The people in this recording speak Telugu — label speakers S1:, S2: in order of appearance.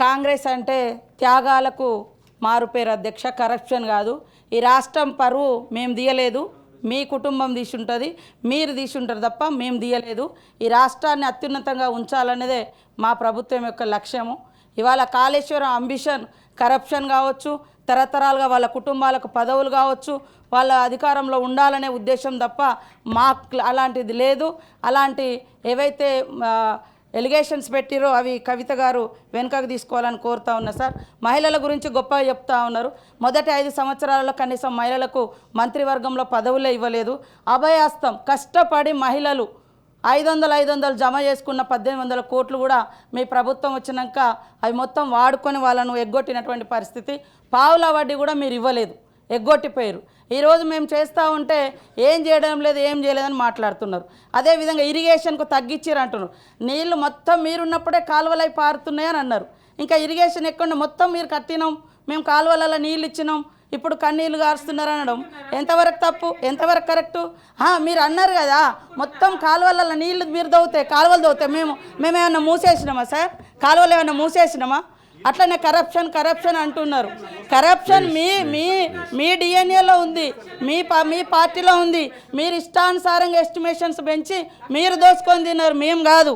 S1: కాంగ్రెస్ అంటే త్యాగాలకు మారుపేరు అధ్యక్ష, కరప్షన్ కాదు. ఈ రాష్ట్రం పరువు మేము తీయలేదు, మీ కుటుంబం తీసుంటుంది, మీరు తీసుంటారు తప్ప మేము తీయలేదు. ఈ రాష్ట్రాన్ని అత్యున్నతంగా ఉంచాలనేదే మా ప్రభుత్వం యొక్క లక్ష్యము. ఇవాళ కాళేశ్వరం అంబిషన్ కరప్షన్ కావచ్చు, తరతరాలుగా వాళ్ళ కుటుంబాలకు పదవులు కావచ్చు, వాళ్ళ అధికారంలో ఉండాలనే ఉద్దేశం తప్ప మాకు అలాంటిది లేదు. అలాంటి ఏవైతే ఎలిగేషన్స్ పెట్టిరో అవి కవిత గారు వెనుకకు తీసుకోవాలని కోరుతా ఉన్నా సార్. మహిళల గురించి గొప్పగా చెప్తా ఉన్నారు. మొదటి 5 సంవత్సరాలలో కనీసం మహిళలకు మంత్రివర్గంలో పదవులే ఇవ్వలేదు. అభయాస్తం కష్టపడి మహిళలు 500 జమ చేసుకున్న 1800 కోట్లు కూడా మీ ప్రభుత్వం వచ్చినాక అవి మొత్తం వాడుకొని వాళ్ళను ఎగ్గొట్టినటువంటి పరిస్థితి. పావుల వడ్డీ కూడా మీరు ఇవ్వలేదు, ఎగ్గొట్టిపోయారు. ఈరోజు మేము చేస్తూ ఉంటే ఏం చేయడం లేదు, ఏం చేయలేదని మాట్లాడుతున్నారు. అదేవిధంగా ఇరిగేషన్కు తగ్గించారు అంటున్నారు. నీళ్లు మొత్తం మీరున్నప్పుడే కాలువలై పారుతున్నాయని అన్నారు. ఇంకా ఇరిగేషన్ ఎక్కడ మొత్తం మీరు కట్టినాం, మేము కాలువలలో నీళ్ళు ఇచ్చినాం, ఇప్పుడు కన్నీళ్ళు గారుస్తున్నారు అనడం ఎంతవరకు తప్పు, ఎంతవరకు కరెక్టు? మీరు అన్నారు కదా మొత్తం కాలువలలో నీళ్ళు మీరు దవ్వుతాయి, కాలువలు దవ్వుతాయి, మేమేమన్నా మూసేసినామా సార్? కాలువలు ఏమన్నా మూసేసినామా? అట్లనే కరప్షన్ అంటున్నారు. కరప్షన్ మీ డిఎన్ఏలో ఉంది, మీ పార్టీలో ఉంది. మీరు ఇష్టానుసారంగా ఎస్టిమేషన్స్ పెంచి మీరు దోసుకొని తిన్నారు, మేము కాదు.